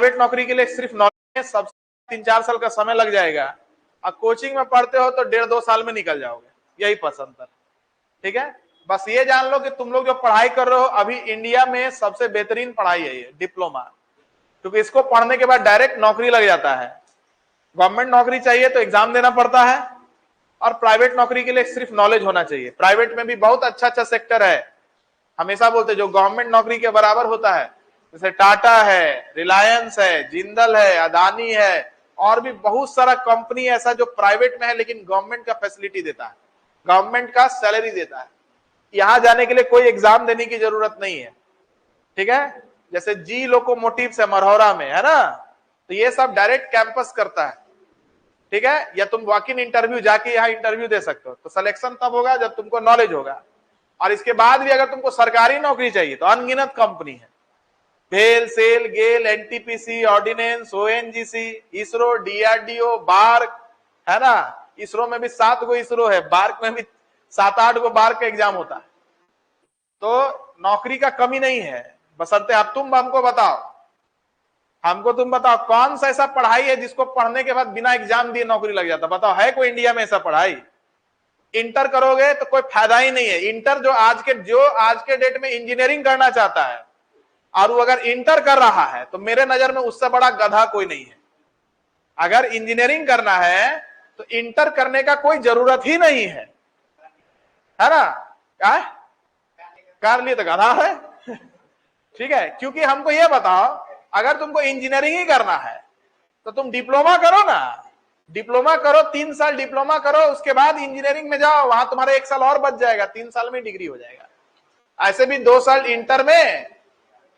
Private नौकरी के लिए सिर्फ नॉलेज, सब 3-4 साल का समय लग जाएगा, और कोचिंग में पढ़ते हो तो 1.5-2 साल में निकल जाओगे, यही पसंद है। ठीक है, बस ये जान लो कि तुम लोग जो पढ़ाई कर रहे हो अभी इंडिया में सबसे बेहतरीन पढ़ाई है ये डिप्लोमा, क्योंकि इसको पढ़ने के बाद डायरेक्ट नौकरी लग जाता है। गवर्नमेंट नौकरी चाहिए तो एग्जाम देना पड़ता है, और प्राइवेट नौकरी के लिए सिर्फ नॉलेज होना चाहिए। प्राइवेट में भी बहुत अच्छा अच्छा सेक्टर है, हमेशा बोलते जो गवर्नमेंट नौकरी के बराबर होता है, जैसे टाटा है, रिलायंस है, जिंदल है, अदानी है, और भी बहुत सारा कंपनी ऐसा जो प्राइवेट में है लेकिन गवर्नमेंट का फैसिलिटी देता है, गवर्नमेंट का सैलरी देता है। यहां जाने के लिए कोई एग्जाम देने की जरूरत नहीं है। ठीक है, जैसे जी लोकोमोटिव से मरहौरा में है ना, तो ये सब डायरेक्ट कैंपस करता है। ठीक है, या तुम वॉक इन इंटरव्यू जाके यहाँ इंटरव्यू दे सकते हो, तो सिलेक्शन तब होगा जब तुमको नॉलेज होगा। और इसके बाद भी अगर तुमको सरकारी नौकरी चाहिए तो अनगिनत कंपनी है, भेल, सेल, गेल, एनटीपीसी, ऑर्डिनेंस, ओएनजीसी, इसरो, डीआरडीओ, बार्क, है ना। इसरो में भी 7 गो इसरो है, बार्क में भी 7-8 गो बार्क का एग्जाम होता है। तो नौकरी का कमी नहीं है, बशर्ते अब तुम हमको बताओ कौन सा ऐसा पढ़ाई है जिसको पढ़ने के बाद बिना एग्जाम दिए नौकरी लग जाता? बताओ, है कोई इंडिया में ऐसा पढ़ाई? इंटर करोगे तो कोई फायदा ही नहीं है। इंटर जो आज के डेट में इंजीनियरिंग करना चाहता है और वो अगर इंटर कर रहा है तो मेरे नजर में उससे बड़ा गधा कोई नहीं है। अगर इंजीनियरिंग करना है तो इंटर करने का कोई जरूरत ही नहीं है ना। क्या कर लिए तो गधा है। ठीक है, क्योंकि हमको ये बताओ, अगर तुमको इंजीनियरिंग ही करना है तो तुम डिप्लोमा करो ना, डिप्लोमा करो, 3 साल डिप्लोमा करो, उसके बाद इंजीनियरिंग में जाओ, वहां तुम्हारा 1 साल और बच जाएगा, 3 साल में डिग्री हो जाएगा। ऐसे भी 2 साल इंटर में,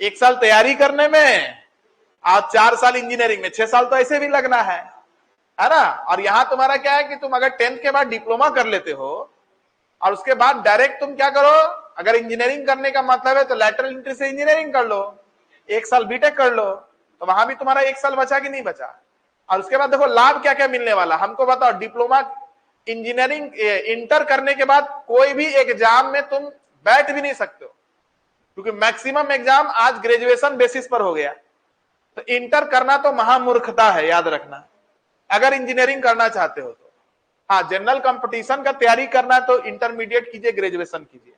1 साल तैयारी करने में, और 4 साल इंजीनियरिंग में, 6 साल तो ऐसे भी लगना है ना। और यहां तुम्हारा क्या है कि तुम अगर 10th के बाद डिप्लोमा कर लेते हो और उसके बाद डायरेक्ट तुम क्या करो, अगर इंजीनियरिंग करने का मतलब है तो लैटरल एंट्री से इंजीनियरिंग कर लो, 1 साल बीटेक कर लो, तो वहां भी तुम्हारा 1 साल बचा कि नहीं बचा। और उसके बाद देखो लाभ क्या क्या मिलने वाला, हमको बताओ। डिप्लोमा इंजीनियरिंग इंटर करने के बाद कोई भी एग्जाम में तुम बैठ भी नहीं सकते हो, क्योंकि मैक्सिमम एग्जाम आज ग्रेजुएशन बेसिस पर हो गया। तो इंटर करना तो महामूर्खता है, याद रखना, अगर इंजीनियरिंग करना चाहते हो तो। हाँ, जनरल कंपटीशन का तैयारी करना है तो इंटरमीडिएट कीजिए, ग्रेजुएशन कीजिए।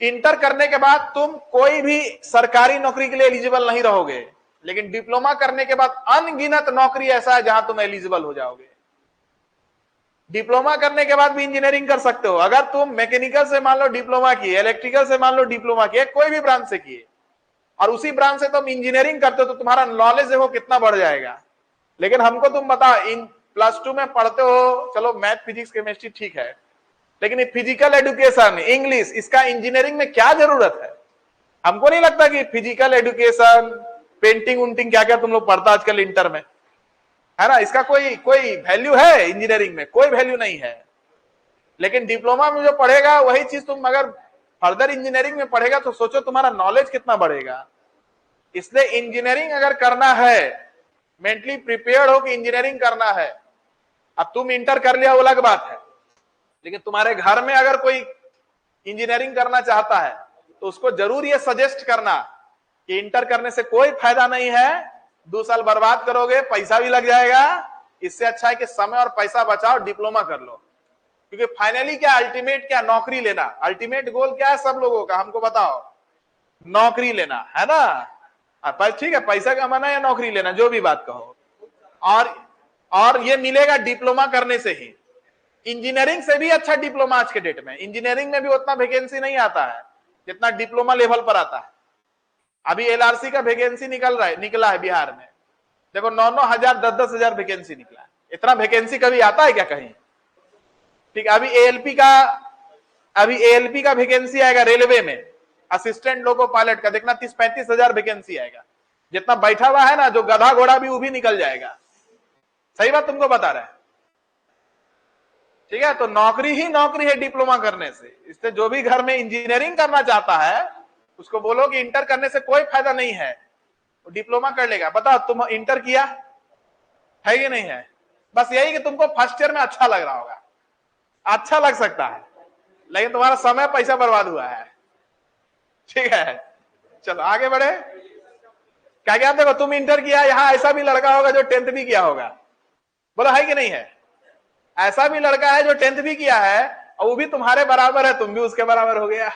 इंटर करने के बाद तुम कोई भी सरकारी नौकरी के लिए एलिजिबल नहीं रहोगे, लेकिन डिप्लोमा करने के बाद अनगिनत नौकरी ऐसा है जहां तुम एलिजिबल हो जाओगे। डिप्लोमा करने के बाद भी इंजीनियरिंग कर सकते हो। अगर तुम मैकेनिकल से मान लो डिप्लोमा किए, इलेक्ट्रिकल से मान लो डिप्लोमा किए, कोई भी ब्रांच से किए, और उसी ब्रांच से तुम इंजीनियरिंग करते हो, तो तुम्हारा नॉलेज देखो कितना बढ़ जाएगा। लेकिन हमको तुम बताओ, इन +2 में पढ़ते हो, चलो मैथ, फिजिक्स, केमिस्ट्री ठीक है, लेकिन फिजिकल एजुकेशन, इंग्लिश, इसका इंजीनियरिंग में क्या जरूरत है? हमको नहीं लगता कि फिजिकल एजुकेशन, पेंटिंग उंटिंग क्या क्या तुम लोग पढ़ता आजकल इंटर में, है ना, इसका कोई वैल्यू है? इंजीनियरिंग में कोई वैल्यू नहीं है। लेकिन डिप्लोमा में जो पढ़ेगा वही चीज तुम अगर फर्दर इंजीनियरिंग में पढ़ेगा तो सोचो तुम्हारा नॉलेज कितना बढ़ेगा। इसलिए इंजीनियरिंग अगर करना है, मेंटली प्रिपेयर्ड हो कि इंजीनियरिंग करना है। अब तुम इंटर कर लिया वो अलग बात है, लेकिन तुम्हारे घर में अगर कोई इंजीनियरिंग करना चाहता है तो उसको जरूर ये सजेस्ट करना कि इंटर करने से कोई फायदा नहीं है, 2 साल बर्बाद करोगे, पैसा भी लग जाएगा। इससे अच्छा है कि समय और पैसा बचाओ, डिप्लोमा कर लो। क्योंकि फाइनली क्या, अल्टीमेट क्या, नौकरी लेना। अल्टीमेट गोल क्या है सब लोगों का, हमको बताओ। नौकरी लेना है ना। ठीक है, पैसा कमाना या नौकरी लेना, जो भी बात कहो। और ये मिलेगा डिप्लोमा करने से ही। इंजीनियरिंग से भी अच्छा डिप्लोमा आज के डेट में, इंजीनियरिंग में भी उतना वैकेंसी नहीं आता है जितना डिप्लोमा लेवल पर आता है। अभी एलआरसी का वैकेंसी निकला है बिहार में, देखो 9-9 हजार, 10-10 हजार वैकेंसी निकला है। इतना वैकेंसी कभी आता है क्या कहीं? ठीक है, अभी एएलपी का वैकेंसी आएगा रेलवे में, असिस्टेंट लोको पायलट का, देखना 30-35 हजार वैकेंसी आएगा। जितना बैठा हुआ है ना, जो गधा घोड़ा भी वो भी निकल जाएगा। सही बात तुमको बता रहे हैं। ठीक है, तो नौकरी ही नौकरी है डिप्लोमा करने से। इससे जो भी घर में इंजीनियरिंग करना चाहता है उसको बोलो कि इंटर करने से कोई फायदा नहीं है, वो डिप्लोमा कर लेगा। बताओ, तुम इंटर किया है कि नहीं है? बस यही कि तुमको फर्स्ट ईयर में अच्छा लग रहा होगा, अच्छा लग सकता है, लेकिन तुम्हारा समय पैसा बर्बाद हुआ है। ठीक है, चलो आगे बढ़े। क्या क्या देखो, तुम इंटर किया, यहां ऐसा भी लड़का होगा जो 10th भी किया होगा, बोलो है कि नहीं है? ऐसा भी लड़का है जो 10th भी किया है और वो भी तुम्हारे बराबर है, तुम भी उसके बराबर हो गया,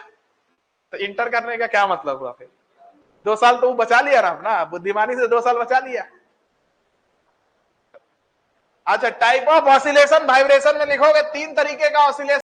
तो इंटर करने का क्या मतलब हुआ फिर? 2 साल तो वो बचा लिया राम ना, बुद्धिमानी से 2 साल बचा लिया। अच्छा, टाइप ऑफ ऑसिलेशन वाइब्रेशन में लिखोगे 3 तरीके का ऑसिलेशन